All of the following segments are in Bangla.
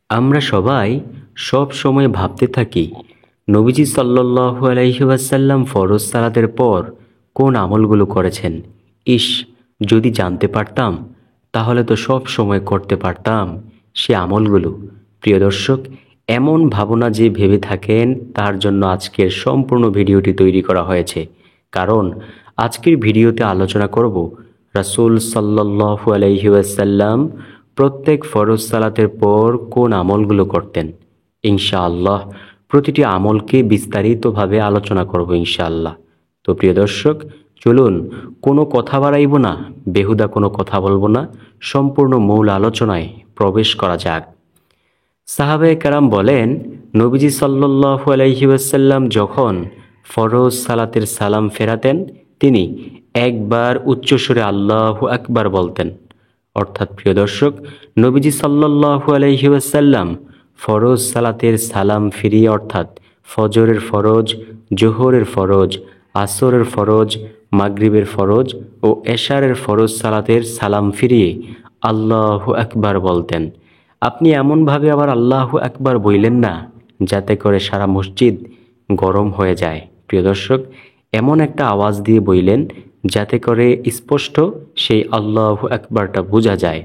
আমরা সবাই সব সময় ভাবতে থাকি নবীজি সাল্লাল্লাহু আলাইহি ওয়াসাল্লাম ফরজ সালাতের পর কোন আমলগুলো করেছেন। ইস, যদি জানতে পারতাম তাহলে তো সব সময় করতে পারতাম সে আমলগুলো। প্রিয় দর্শক, এমন ভাবনা যে ভেবে থাকেন তার জন্য আজকের সম্পূর্ণ ভিডিওটি তৈরি করা হয়েছে। কারণ আজকের ভিডিওতে আলোচনা করব রাসূল সাল্লাল্লাহু আলাইহি ওয়াসাল্লাম প্রত্যেক ফরজ সালাতের পর কোন আমলগুলো করতেন। ইনশাআল্লাহ প্রতিটি আমলকে বিস্তারিতভাবে আলোচনা করব ইনশাআল্লাহ। তো প্রিয় দর্শক, চলুন কোনো কথা বাড়াইব না, বেহুদা কোনো কথা বলবো না, সম্পূর্ণ মূল আলোচনায় প্রবেশ করা যাক। সাহাবায়ে কেরাম বলেন, নবীজি সাল্লাল্লাহু আলাইহি ওয়াসাল্লাম যখন ফরজ সালাতের সালাম ফেরাতেন তিনি একবার উচ্চস্বরে আল্লাহু আকবার বলতেন। অর্থাৎ প্রিয় দর্শক, নবীজি সাল্লাল্লাহু আলাইহি ওয়াসাল্লাম ফরজ সালাতের সালাম ফিরিয়ে অর্থাৎ ফজরের ফরজ, জোহরের ফরজ, আসরের ফরজ, মাগরিবের ফরজ ও এশারের ফরজ সালাতের সালাম ফিরিয়ে আল্লাহু আকবার বলতেন। আপনি এমনভাবে আবার আল্লাহু আকবার বললেন না যাতে করে সারা মসজিদ গরম হয়ে যায়। প্রিয় দর্শক, এমন একটা আওয়াজ দিয়ে বললেন যাতে করে স্পষ্ট সেই আল্লাহু আকবারটা বোঝা যায়।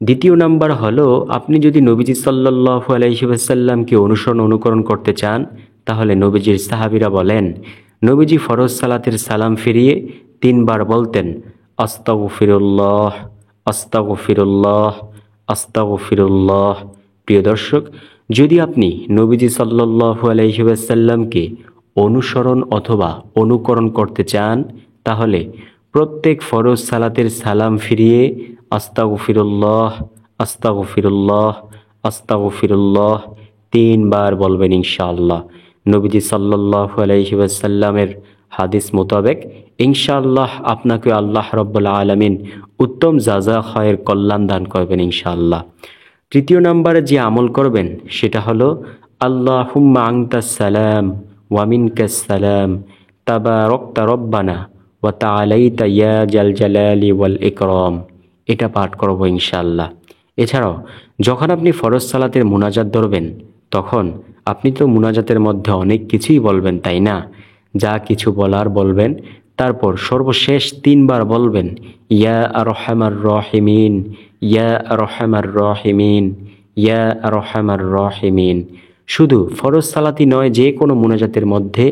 দ্বিতীয় নাম্বার হলো, আপনি যদি নবীজি সাল্লাল্লাহু আলাইহি ওয়াসাল্লামকে অনুকরণ করতে চান তাহলে নবীজির সাহাবীরা বলেন, নবীজি ফরজ সালাতের সালাম ফিরিয়ে তিনবার বলতেন আস্তাগফিরুল্লাহ, আস্তাগফিরুল্লাহ, আস্তাগফিরুল্লাহ। প্রিয় দর্শক, যদি আপনি নবীজি সাল্লাল্লাহু আলাইহি ওয়াসাল্লামকে অনুসরণ অথবা অনুকরণ করতে চান তাহলে প্রত্যেক ফরজ সালাতের সালাম ফিরিয়ে আস্তাগফিরুল্লাহ, আস্তাগফিরুল্লাহ, আস্তাগফিরুল্লাহ তিনবার বলবেন ইনশাআল্লাহ। নবীজি সাল্লাল্লাহু আলাইহি ওয়াসাল্লামের হাদিস মোতাবেক ইনশাআল্লাহ আপনাকে আল্লাহ রাব্বুল আলামিন উত্তম জাযা খায়ের কল্যাণ দান করবেন ইনশাআল্লাহ। তৃতীয় নম্বরে যে আমল করবেন সেটা হলো আল্লাহুম্মা আনতাস সালাম ওয়া মিনকাস সালাম তাবারাকতা রব্বানা ওয়া তাআলাইতা ইয়া জাল জালালি ওয়াল ইকরাম। এটা পাঠ করব ইনশাআল্লাহ। এছাড়াও যখন আপনি ফরজ সালাতের মুনাজাত ধরবেন তখন আপনি তো মুনাজাতের মধ্যে অনেক কিছুই বলবেন, তাই না? যা কিছু বলার বলবেন, তারপর সর্বশেষ তিনবার বলবেন ইয়া আরহামার রাহিমিন, ইয়া আরহামার রাহিমিন, ইয়া আরহামার রাহিমিন। শুধু ফরজ সালাতি নয়, যে কোনো মুনাজাতের মধ্যে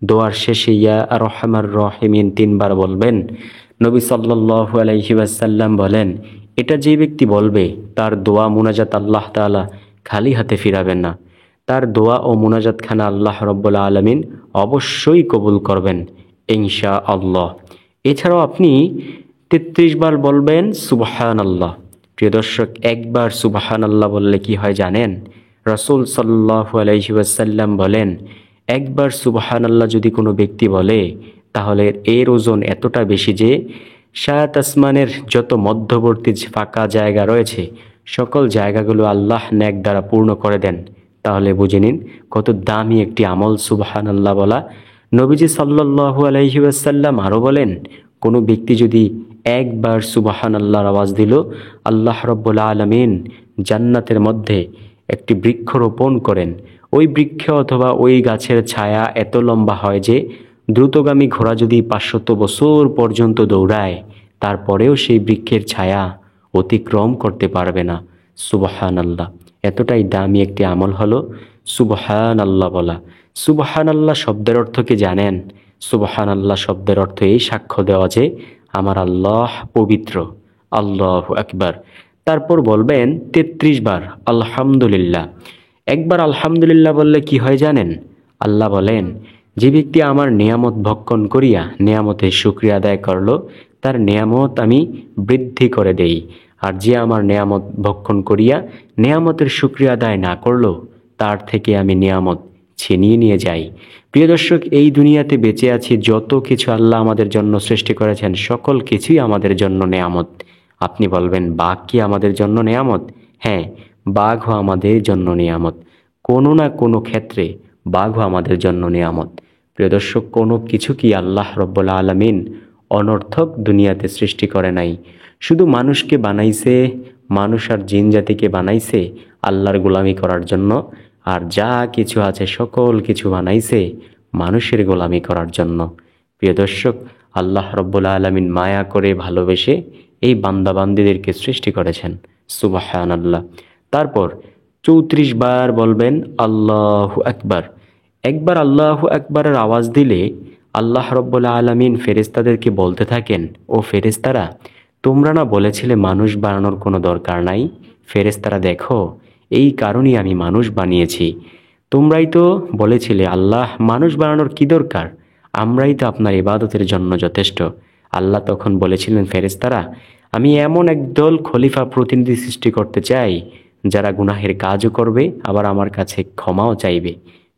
দোয়ার শেষে ইয়া আরহামার রাহিমিন তিনবার বলবেন। নবী সাল্লাল্লাহু আলাইহি ওয়াসাল্লাম বলেন, এটা যে ব্যক্তি বলবে তার দোয়া মুনাজাত আল্লাহ তাআলা খালি হাতে ফিরাবেন না, তার দোয়া ও মুনাজাতখানা আল্লাহ রাব্বুল আলামিন অবশ্যই কবুল করবেন ইনশাআল্লাহ। এছাড়াও আপনি 33 বার বলবেন সুবহানাল্লাহ। প্রিয় দর্শক, একবার সুবহানাল্লাহ বললে কি হয় জানেন? রাসূল সাল্লাল্লাহু আলাইহি ওয়াসাল্লাম বলেন, একবার সুবহানাল্লাহ যদি কোনো ব্যক্তি বলে তাহলে এর ওজন এতটা বেশি যে সাত আসমানের যত মধ্যবর্তী ফাঁকা জায়গা রয়েছে সকল জায়গাগুলো আল্লাহ নেক দ্বারা পূর্ণ করে দেন। তাহলে বুঝে নিন কত দামি একটি আমল সুবহানাল্লাহ বলা। নবীজি সাল্লাল্লাহু আলাইহি ওয়াসাল্লাম আরও বলেন, কোনো ব্যক্তি যদি একবার সুবহানাল্লাহর আওয়াজ দিল আল্লাহ রাব্বুল আলামিন জান্নাতের মধ্যে একটি বৃক্ষ রোপণ করেন। ওই বৃক্ষ অথবা ওই গাছের ছায়া এত লম্বা হয় যে দ্রুতগামী ঘোড়া যদি 500 বছর পর্যন্ত দৌড়ায় তারপরেও সেই বৃক্ষের ছায়া অতিক্রম করতে পারবে না। সুবহানাল্লাহ, এতটাই দামি একটি আমল হলো সুবহানাল্লাহ বলা। সুবহানাল্লাহ শব্দের অর্থ কি জানেন? সুবহানাল্লাহ শব্দের অর্থ এই সাক্ষ্য দেওয়া যে আমার আল্লাহ পবিত্র। আল্লাহু আকবার। তারপর বলবেন 33 বার আলহামদুলিল্লাহ। একবার আলহামদুলিল্লাহ বললে কি হয় জানেন? আল্লাহ বলেন, যে ব্যক্তি আমার নিয়ামত ভক্ষণ করিয়া নিয়ামতের শুকরিয়া আদায় করলো তার নিয়ামত আমি বৃদ্ধি করে দেই, আর যে আমার নিয়ামত ভক্ষণ করিয়া নিয়ামতের শুকরিয়া আদায় না করলো তার থেকে আমি নিয়ামত ছিনিয়ে নিয়ে যাই। প্রিয় দর্শক, এই দুনিয়াতে বেঁচে আছি, যত কিছু আল্লাহ আমাদের জন্য সৃষ্টি করেছেন সকল কিছুই আমাদের জন্য নিয়ামত। আপনি বলবেন, বাঘ কি আমাদের জন্য নিয়ামত? হ্যাঁ, বাঘও আমাদের জন্য নিয়ামত। কোনো না কোনো ক্ষেত্রে বাঘও আমাদের জন্য নিয়ামত। প্রিয় দর্শক, কোনো কিছু কি আল্লাহ রাব্বুল আলামিন অনর্থক দুনিয়াতে সৃষ্টি করে নাই। শুধু মানুষকে বানাইছে, মানুষ আর জিন জাতিকে বানাইছে আল্লাহর গোলামি করার জন্য, আর যা কিছু আছে সকল কিছু বানাইছে মানুষের গোলামি করার জন্য। প্রিয় দর্শক, আল্লাহ রব্বুল আলামিন মায়া করে ভালোবেসে এই বান্দাবান্দিদেরকে সৃষ্টি করেছেন। সুবহানাল্লাহ। তারপর 34 বার বলবেন আল্লাহু আকবার। একবার আল্লাহু আকবারের আওয়াজ দিলে আল্লাহ রব্বুল আলামিন ফেরেশতাদেরকে বলতে থাকেন, ও ফেরেশতারা, তোমরা না বলেছিলে মানুষ বানানোর কোনো দরকার নাই? ফেরেশতারা, দেখো এই কারণেই আমি মানুষ বানিয়েছি। তোমরাই তো বলেছিলে আল্লাহ মানুষ বানানোর কি দরকার, আমরাই তো আপনার ইবাদতের জন্য যথেষ্ট। আল্লাহ তখন বলেছিলেন, ফেরেশতারা, আমি এমন একদল খলিফা প্রতিনিধি সৃষ্টি করতে চাই যারা গুনাহের কাজও করবে আবার আমার কাছে ক্ষমাও চাইবে।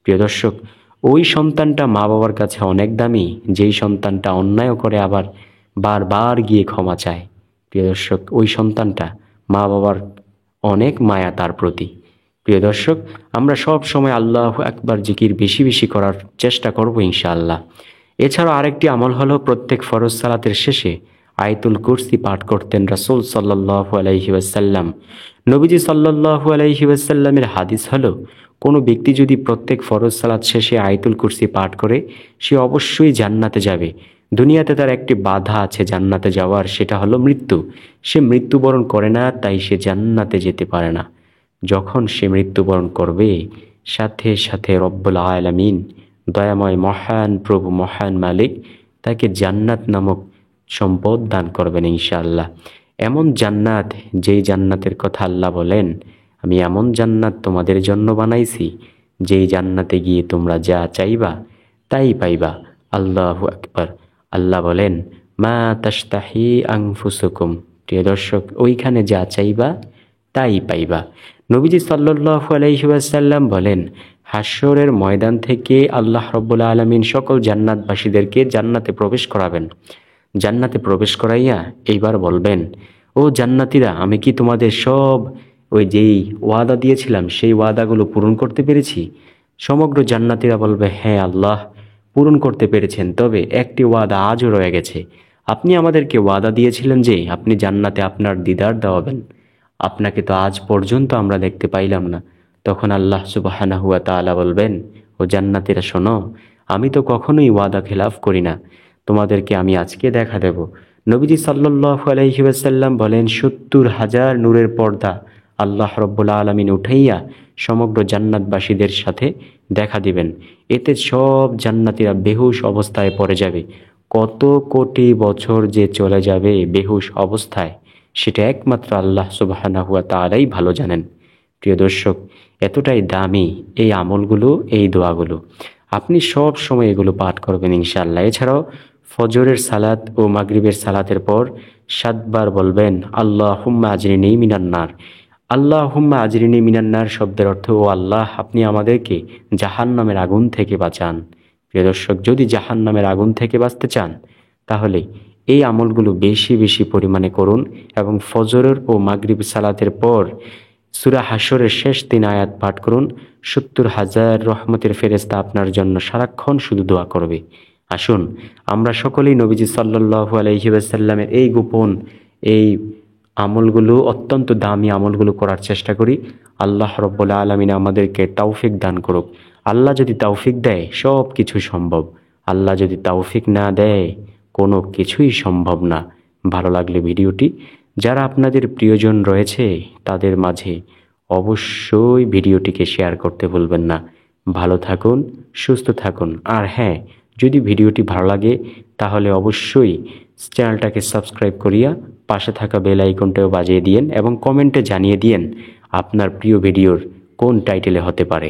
প্রিয় দর্শক, ওই সন্তানটা মা বাবার কাছে অনেক দামি, যেই সন্তানটা অন্যায় করে আবার বারবার গিয়ে ক্ষমা চায়। প্রিয় দর্শক, ওই সন্তানটা মা বাবার অনেক মায়া তার প্রতি। প্রিয় দর্শক, আমরা সব সময় আল্লাহু আকবার জিকির বেশি বেশি করার চেষ্টা করব ইনশাআল্লাহ। এছাড়াও আরেকটি আমল হলো প্রত্যেক ফরজ সালাতের শেষে আয়াতুল কুরসি পাঠ করতেন রাসূল সাল্লাল্লাহু আলাইহি ওয়াসাল্লাম। নবীজি সাল্লাল্লাহু আলাইহি ওয়াসাল্লামের হাদিস হলো, কোনো ব্যক্তি যদি প্রত্যেক ফরজ সালাত শেষে আয়াতুল কুরসি পাঠ করে সে অবশ্যই জান্নাতে যাবে। দুনিয়াতে তার একটি বাধা আছে জান্নাতে যাওয়ার, সেটা হলো মৃত্যু। সে মৃত্যুবরণ করে না, তাই সে জান্নাতে যেতে পারে না। যখন সে মৃত্যুবরণ করবে, সাথে সাথে রব্বুল আলামিন, দয়াময় মহান প্রভু, মহান মালিক, তাকে জান্নাত নামক সম্পদ দান করবেন ইনশাআল্লাহ। এমন জান্নাত, যেই জান্নাতের কথা আল্লাহ বলেন, আমি এমন জান্নাত তোমাদের জন্য বানাইছি যেই জান্নাতে গিয়ে তোমরা যা চাইবা তাই পাইবা। আল্লাহু আকবার। আল্লাহ বলেন, মা তাশতাহি আনফুসুকুম। প্রিয় দর্শক, ওইখানে যা চাইবা তাই পাইবা। নবীজি সাল্লাল্লাহু আলাইহি ওয়াসাল্লাম বলেন, হাশরের ময়দান থেকে আল্লাহ রব্বুল আলামিন সকল জান্নাতবাসীদেরকে জান্নাতে প্রবেশ করাবেন। জান্নাতে প্রবেশ করাইয়া এইবার বলবেন, ও জান্নাতীরা, আমি কি তোমাদের সব ওই যেই ওয়াদা দিয়েছিলাম সেই ওয়াদাগুলো পূরণ করতে পেরেছি? সমগ্র জান্নাতীরা বলবে, হ্যাঁ আল্লাহ, পূরণ করতে পেরেছেন, তবে একটি ওয়াদা আজও রয়ে গেছে। আপনি আমাদেরকে ওয়াদা দিয়েছিলেন যে আপনি জান্নাতে আপনার দিদার দেওয়াবেন, আপনাকে তো আজ পর্যন্ত আমরা দেখতে পাইলাম না। তখন আল্লাহ সুবহানাহু ওয়া তাআলা বলবেন, ও জান্নাতীরা শোনো, আমি তো কখনোই ওয়াদা খেলাফ করি না, তোমাদেরকে আমি আজকে দেখা দেব। নবীজি সাল্লাল্লাহু আলাইহি ওয়াসাল্লাম বলেন, 70,000 নূরের পর্দা আল্লাহ রব্বুল আলামিন উঠাইয়া সমগ্র জান্নাতবাসীদের সাথে দেখা দিবেন। এতে সব জান্নাতীরা বেহুশ অবস্থায় পড়ে যাবে। কত কোটি বছর যে চলে যাবে বেহুশ অবস্থায়, সেটা একমাত্র আল্লাহ সুবহানাহু ওয়া তাআলাই ভালো জানেন। প্রিয় দর্শক, এতটাই দামি এই আমলগুলো, এই দোয়াগুলো, আপনি সব সময় এগুলো পাঠ করবেন ইনশাআল্লাহ। এছাড়াও ফজরের সালাত ও মাগরিবের সালাতের পর 7 বার বলবেন, আল্লাহুম্মা আজরিনি মিনান নার। আল্লাহুম্মা আজরিনি মিনান নার শব্দের অর্থ, ও আল্লাহ, আপনি আমাদেরকে জাহান্নামের আগুন থেকে বাঁচান। প্রিয় দর্শক, যদি জাহান্নামের আগুন থেকে বাঁচতে চান তাহলে এই আমলগুলো বেশি বেশি পরিমাণে করুন এবং ফজরের ও মাগরিব সালাতের পর সূরা হাশরের শেষ 3 আয়াত পাঠ করুন। 70,000 রহমতের ফেরেশতা আপনার জন্য সারাক্ষণ শুধু দোয়া করবে। আসুন আমরা সকলেই নবীজি সাল্লাল্লাহু আলাইহি ওয়াসাল্লামের এই গোপন এই আমলগুলো, অত্যন্ত দামি আমলগুলো করার চেষ্টা করি। আল্লাহ রব্বুল আলামিন আমাদেরকে তৌফিক দান করুক। আল্লাহ যদি তৌফিক দেয় সব কিছু সম্ভব, আল্লাহ যদি তৌফিক না দেয় কোনো কিছুই সম্ভব না। ভালো লাগলে ভিডিওটি যারা আপনাদের প্রিয়জন রয়েছে তাদের মাঝে অবশ্যই ভিডিওটিকে শেয়ার করতে ভুলবেন না। ভালো থাকুন, সুস্থ থাকুন। আর হ্যাঁ, যদি ভিডিওটি ভালো লাগে তাহলে অবশ্যই চ্যানেলটাকে সাবস্ক্রাইব করিয়া পাশে থাকা বেল আইকনটাও বাজিয়ে দিয়েন এবং কমেন্টে জানিয়ে দিয়েন আপনার প্রিয় ভিডিওর কোন টাইটেলে হতে পারে।